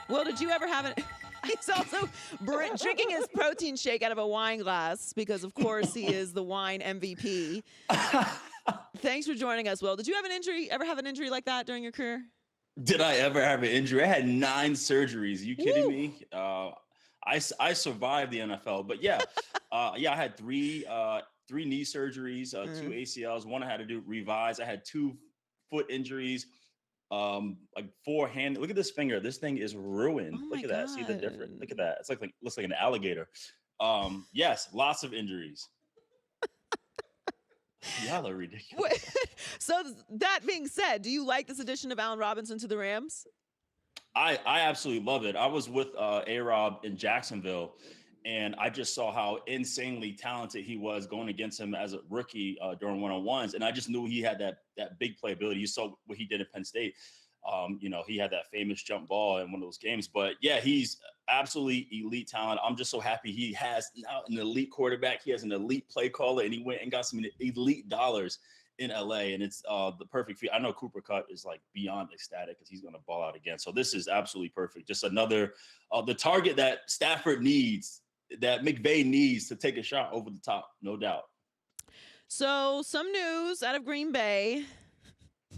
Well, did you ever have it? He's also drinking his protein shake out of a wine glass because, of course, he is the wine MVP. Thanks for joining us, Will. Did you ever have an injury like that during your career? Did I ever have an injury? I had 9 surgeries. Are you kidding me? I survived the NFL, but I had three knee surgeries, 2 ACLs. One I had to do revise. I had 2 foot injuries, like 4 hand. Look at this finger. This thing is ruined. Oh Look at God. that. See the difference? Look at that. It's like looks like an alligator. Yes, lots of injuries. Y'all are ridiculous. So that being said, do you like this addition of Allen Robinson to the Rams? I absolutely love it. I was with A-Rob in Jacksonville, and I just saw how insanely talented he was going against him as a rookie during one-on-ones. And I just knew he had that big playability. You saw what he did at Penn State. He had that famous jump ball in one of those games. But, yeah, he's absolutely elite talent. I'm just so happy he has now an elite quarterback. He has an elite play caller, and he went and got some elite dollars in LA, and it's the perfect fit. I know Cooper Kupp is like beyond ecstatic because he's going to ball out again. So this is absolutely perfect. Just another the target that Stafford needs, that McVay needs to take a shot over the top, no doubt. So some news out of Green Bay.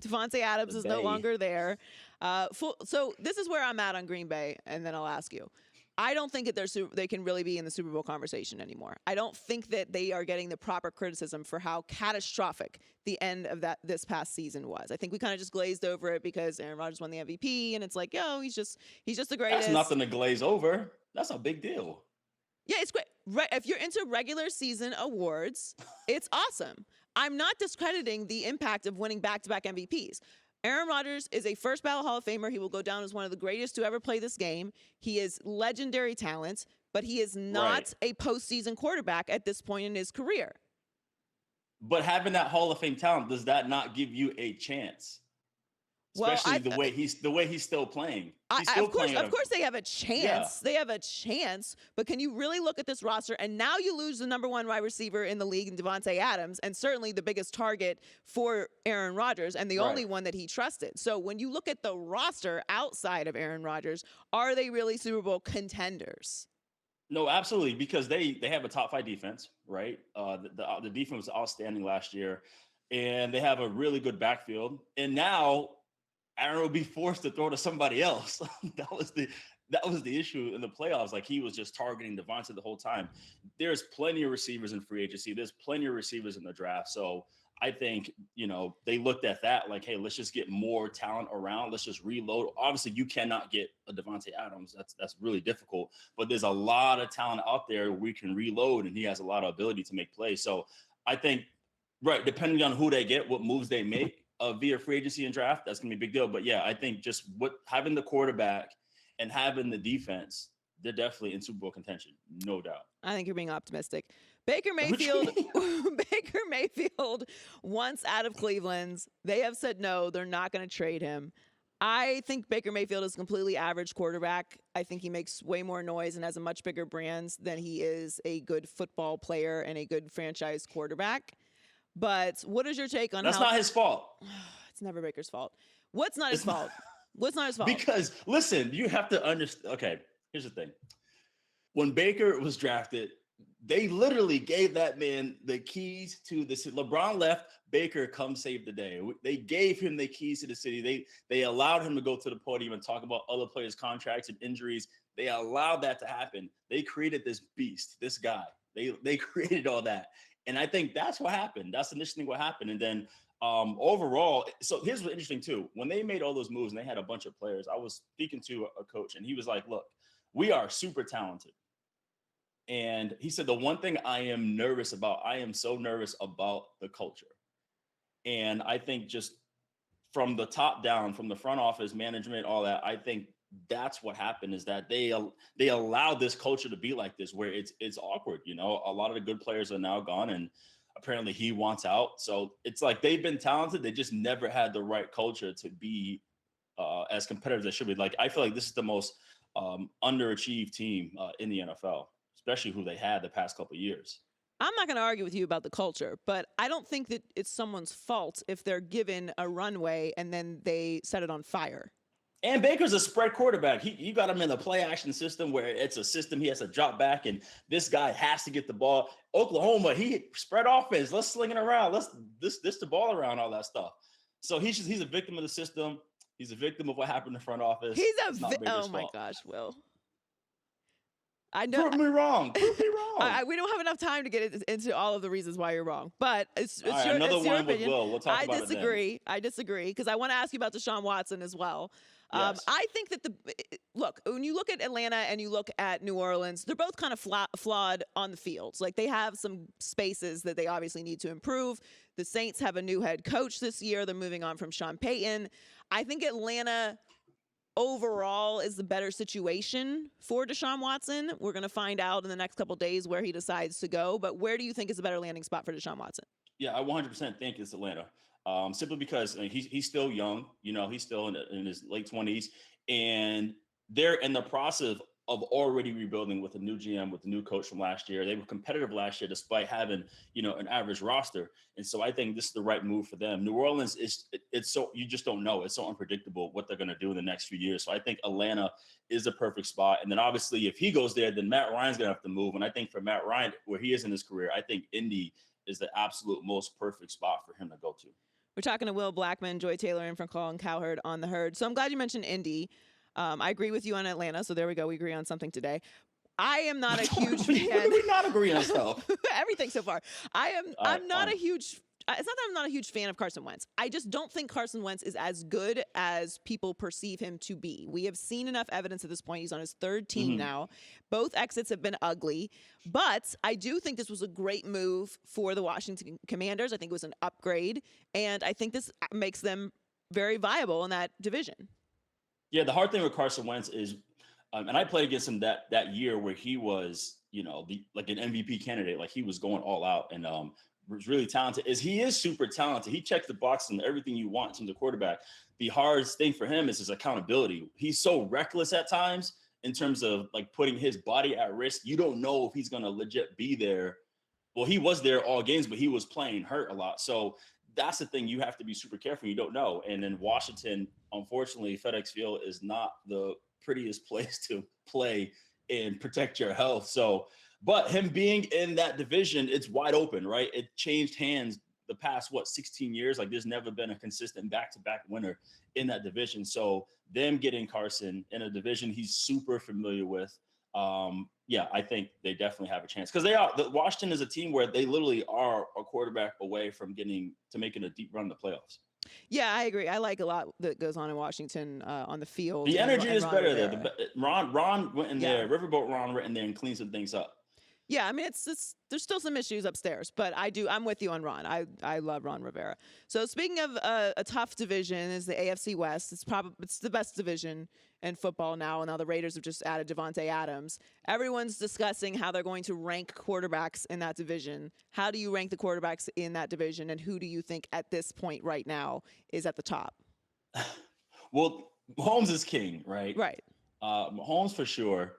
Davante Adams is no longer there. So this is where I'm at on Green Bay, and then I'll ask you. I don't think that they can really be in the Super Bowl conversation anymore. I don't think that they are getting the proper criticism for how catastrophic the end of this past season was. I think we kind of just glazed over it because Aaron Rodgers won the MVP, and it's like, he's just the greatest. That's nothing to glaze over. That's a big deal. Yeah, it's great. If you're into regular season awards, it's awesome. I'm not discrediting the impact of winning back-to-back MVPs. Aaron Rodgers is a first ballot Hall of Famer. He will go down as one of the greatest to ever play this game. He is legendary talent, but he is not a postseason quarterback at this point in his career. But having that Hall of Fame talent, does that not give you a chance? Especially the way he's still playing. Of course they have a chance. Yeah. They have a chance. But can you really look at this roster? And now you lose the number 1 wide receiver in the league in Davante Adams, and certainly the biggest target for Aaron Rodgers and the only one that he trusted. So when you look at the roster outside of Aaron Rodgers, are they really Super Bowl contenders? No, absolutely, because they have a top 5 defense, right? The defense was outstanding last year, and they have a really good backfield. And now Aaron will be forced to throw to somebody else. That was the issue in the playoffs. Like, he was just targeting Davante the whole time. There's plenty of receivers in free agency. There's plenty of receivers in the draft. So I think, they looked at that like, hey, let's just get more talent around. Let's just reload. Obviously, you cannot get a Davante Adams. That's really difficult. But there's a lot of talent out there we can reload, and he has a lot of ability to make plays. So I think, depending on who they get, what moves they make, via free agency and draft, that's going to be a big deal. But yeah, I think just having the quarterback and having the defense, they're definitely in Super Bowl contention, no doubt. I think you're being optimistic. Baker Mayfield wants out of Cleveland. They have said no, they're not going to trade him. I think Baker Mayfield is a completely average quarterback. I think he makes way more noise and has a much bigger brand than he is a good football player and a good franchise quarterback. But what is your take on That's not his fault. It's never Baker's fault. What's not his fault? What's not his fault? Because, listen, you have to understand. Okay, here's the thing. When Baker was drafted, they literally gave that man the keys to the city. LeBron left, Baker, come save the day. They gave him the keys to the city. They allowed him to go to the podium and talk about other players' contracts and injuries. They allowed that to happen. They created this beast, this guy. They created all that. And I think that's what happened. That's initially what happened. And then overall, so here's what's interesting too. When they made all those moves and they had a bunch of players, I was speaking to a coach and he was like, look, we are super talented. And he said, the one thing I am so nervous about the culture. And I think just from the top down, from the front office, management, all that, I think that's what happened, is that they allowed this culture to be like this, where it's awkward. A lot of the good players are now gone, and apparently he wants out. So it's like they've been talented. They just never had the right culture to be as competitive as they should be. Like, I feel like this is the most underachieved team in the NFL, especially who they had the past couple of years. I'm not going to argue with you about the culture, but I don't think that it's someone's fault if they're given a runway and then they set it on fire. And Baker's a spread quarterback. You got him in the play action system where it's a system he has to drop back, and this guy has to get the ball. Oklahoma, he spread offense. Let's sling it around. Let's this the ball around, all that stuff. So he's a victim of the system. He's a victim of what happened in the front office. Oh my gosh, Will. I know. Prove me wrong. We don't have enough time to get into all of the reasons why you're wrong, but it's your one opinion. with Will. We'll talk about it. I disagree because I want to ask you about Deshaun Watson as well. Yes. I think that when you look at Atlanta and you look at New Orleans, they're both kind of flawed on the fields. Like they have some spaces that they obviously need to improve. The Saints have a new head coach this year. They're moving on from Sean Payton. I think Atlanta overall is the better situation for Deshaun Watson. We're going to find out in the next couple of days where he decides to go. But where do you think is a better landing spot for Deshaun Watson? Yeah, I 100% think it's Atlanta. Simply because he's still young, he's still in his late 20s, and they're in the process of already rebuilding with a new GM, with the new coach from last year. They were competitive last year despite having, an average roster. And so I think this is the right move for them. New Orleans it's so, you just don't know. It's so unpredictable what they're going to do in the next few years. So I think Atlanta is the perfect spot. And then obviously if he goes there, then Matt Ryan's going to have to move. And I think for Matt Ryan, where he is in his career, I think Indy is the absolute most perfect spot for him to go to. We're talking to Will Blackmon, Joy Taylor, and from Colin Cowherd on the Herd. So I'm glad you mentioned Indy. I agree with you on Atlanta. So there we go. We agree on something today. I am not a huge fan. When do we not agree on stuff? Everything so far. I'm not a huge. It's not that I'm not a huge fan of Carson Wentz. I just don't think Carson Wentz is as good as people perceive him to be. We have seen enough evidence at this point. He's on his third team now. Both exits have been ugly, but I do think this was a great move for the Washington Commanders. I think it was an upgrade, and I think this makes them very viable in that division. Yeah, the hard thing with Carson Wentz is, and I played against him that year where he was, like an MVP candidate, like he was going all out and was really talented. He is super talented. He checks the box and everything you want from the quarterback. The hardest thing for him is his accountability. He's so reckless at times in terms of like putting his body at risk. You don't know if he's going to legit be there. Well, he was there all games, but he was playing hurt a lot. So that's the thing. You have to be super careful. You don't know. And in Washington, unfortunately, FedEx Field is not the prettiest place to play and protect your health. So, but him being in that division, it's wide open, right? It changed hands the past, 16 years? Like there's never been a consistent back-to-back winner in that division. So them getting Carson in a division he's super familiar with, I think they definitely have a chance because Washington is a team where they literally are a quarterback away from making a deep run in the playoffs. Yeah, I agree. I like a lot that goes on in Washington on the field. The energy is better there. Ron went in there. Riverboat Ron went in there and cleaned some things up. Yeah, I mean, there's still some issues upstairs, but I'm with you on Ron. I love Ron Rivera. So speaking of a tough division is the AFC West. It's the best division in football now, and now the Raiders have just added Davante Adams. Everyone's discussing how they're going to rank quarterbacks in that division. How do you rank the quarterbacks in that division, and who do you think at this point right now is at the top? Well, Mahomes is king, right? Right. Mahomes for sure.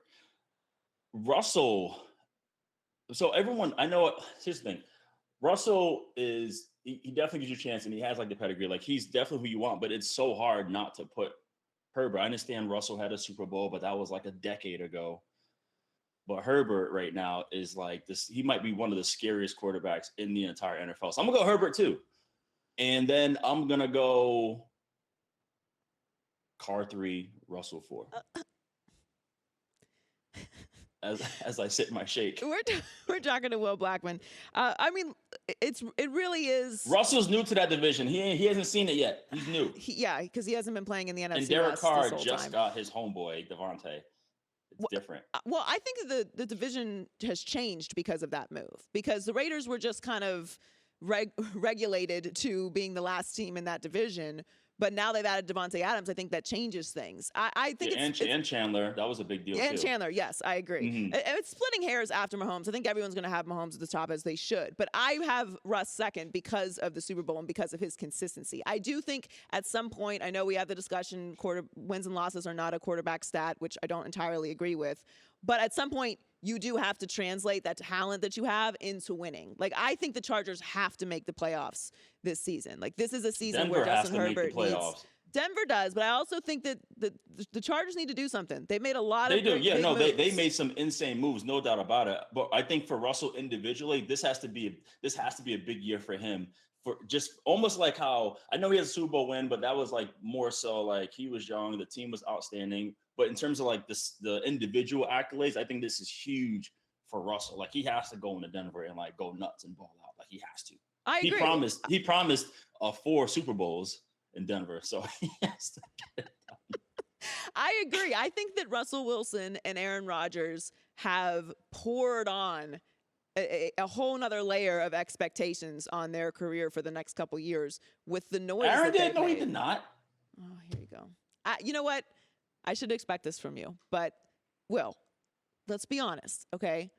Russell. So everyone, I know. Here's the thing: Russell is he definitely gives you a chance, and he has like the pedigree. Like he's definitely who you want, but it's so hard not to put Herbert. I understand Russell had a Super Bowl, but that was like a decade ago. But Herbert right now is like this. He might be one of the scariest quarterbacks in the entire NFL. So I'm gonna go Herbert too, and then I'm gonna go Carr 3, Russell 4. As I sit in my shake. We're talking to Will Blackmon. I mean, it really is. Russell's new to that division. He hasn't seen it yet. He's new. Because he hasn't been playing in the NFC And Derek West Carr this whole just time. got his homeboy Davante. It's different. Well, I think that the division has changed because of that move. Because the Raiders were just kind of regulated to being the last team in that division. But now they've added Davante Adams. I think that changes things. I think and Chandler, that was a big deal and too. Chandler, yes, I agree. Mm-hmm. It's splitting hairs after Mahomes. I think everyone's going to have Mahomes at the top as they should. But I have Russ second because of the Super Bowl and because of his consistency. I do think at some point, I know we have the discussion, wins and losses are not a quarterback stat, which I don't entirely agree with. But at some point, you do have to translate that talent that you have into winning. Like, I think the Chargers have to make the playoffs this season. Like, this is a season Denver where Justin has to Herbert make the playoffs. Denver does, but I also think that the Chargers need to do something. They made a lot They of do. Yeah, no, moves. they made some insane moves, no doubt about it. But I think for Russell individually, this has to be a big year for him. For just almost like how I know he has a Super Bowl win, but that was like more so like he was young, the team was outstanding. But in terms of like the individual accolades, I think this is huge for Russell. Like he has to go into Denver and like go nuts and ball out. Like he has to. I agree. He promised 4 Super Bowls in Denver, so he has to get it done. I agree. I think that Russell Wilson and Aaron Rodgers have poured on a whole nother layer of expectations on their career for the next couple years with the noise. Aaron did. No, he did not. Oh, here you go. You know what? I should expect this from you, but Will, let's be honest, okay?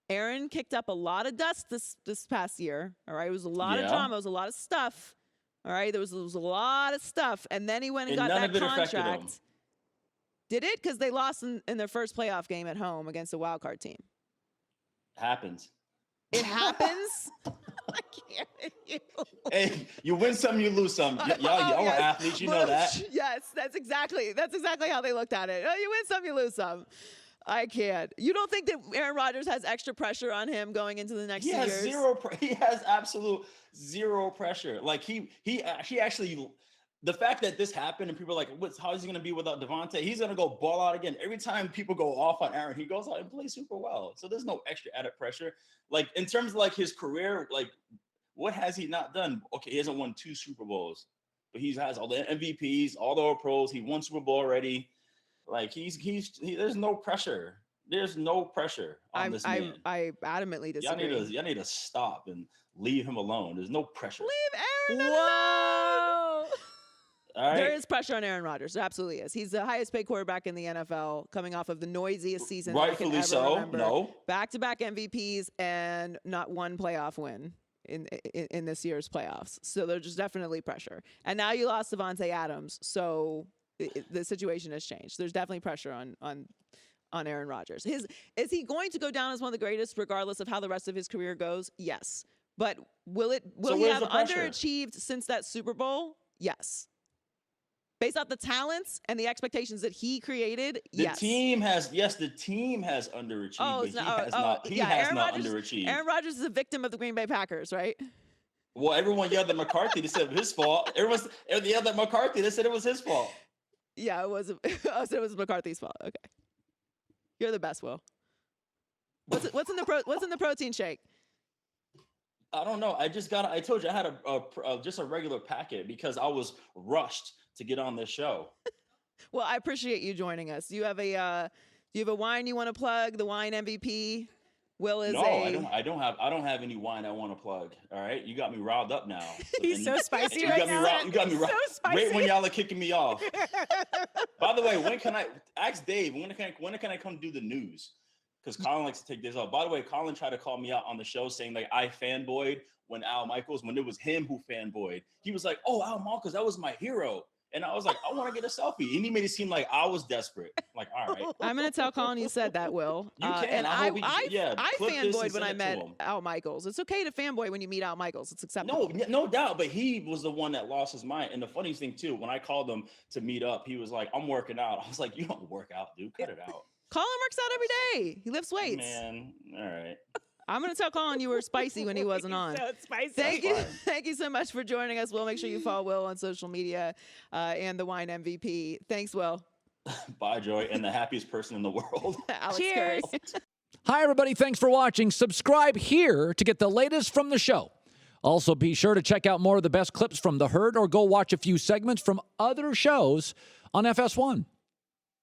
Aaron kicked up a lot of dust this past year. All right, it was a lot of drama, it was a lot of stuff. All right, there was a lot of stuff, and then he went and got that contract. Did it? Because they lost in their first playoff game at home against a wild card team. Happens. It happens. I can't with you. Hey, you win some, you lose some. Y'all are athletes, you know that. Yes, that's exactly how they looked at it. Oh, you win some, you lose some. I can't. You don't think that Aaron Rodgers has extra pressure on him going into the next 2 years? He has absolute zero pressure. Like he actually, the fact that this happened and people are like, how is he going to be without Davante? He's going to go ball out again. Every time people go off on Aaron, he goes out and plays super well. So there's no extra added pressure. Like in terms of like his career, like what has he not done? Okay, he hasn't won 2 Super Bowls, but he has all the MVPs, all the All-Pros. He won Super Bowl already. Like there's no pressure. There's no pressure on this man. I adamantly disagree. Y'all need to stop and leave him alone. There's no pressure. Leave Aaron alone. All right. There is pressure on Aaron Rodgers. There absolutely is. He's the highest paid quarterback in the NFL, coming off of the noisiest season rightfully I can ever remember. No. Back-to-back MVPs and not one playoff win in this year's playoffs. So there's just definitely pressure. And now you lost Davante Adams, so the situation has changed. There's definitely pressure on Aaron Rodgers. Is he going to go down as one of the greatest regardless of how the rest of his career goes? Yes. But will he have underachieved since that Super Bowl? Yes. Based off the talents and the expectations that he created, yes. The team has underachieved, but he has not underachieved. Aaron Rodgers is a victim of the Green Bay Packers, right? Well, everyone yelled at McCarthy. They said it was his fault. Everyone yelled at McCarthy. They said it was his fault. Yeah, it was. I said it was McCarthy's fault. Okay, you're the best, Will. What's in the protein shake? I don't know. I told you I had just a regular packet because I was rushed to get on this show. Well, I appreciate you joining us. Do you have a wine you want to plug? The wine MVP. Will is I don't have any wine I want to plug. All right, you got me riled up now. He's so spicy right now. You got me riled. So right when y'all are kicking me off. By the way, when can I ask Dave? When can I come do the news? Because Colin likes to take this off. By the way, Colin tried to call me out on the show saying like I fanboyed when it was him who fanboyed. He was like, "Oh, Al Michaels, that was my hero." And I was like, I want to get a selfie. And he made it seem like I was desperate. I'm like, all right. I'm going to tell Colin you said that, Will. You can. And I fanboyed when I met Al Michaels. It's okay to fanboy when you meet Al Michaels. It's acceptable. No doubt. But he was the one that lost his mind. And the funniest thing, too, when I called him to meet up, he was like, I'm working out. I was like, you don't work out, dude. Cut it out. Colin works out every day. He lifts weights. Man, all right. I'm going to tell Colin you were spicy when he wasn't on. So spicy. Thank you so much for joining us. We'll make sure you follow Will on social media and the wine MVP. Thanks, Will. Bye, Joy, and the happiest person in the world. Alex Cheers. Curry. Hi, everybody. Thanks for watching. Subscribe here to get the latest from the show. Also, be sure to check out more of the best clips from The Herd or go watch a few segments from other shows on FS1.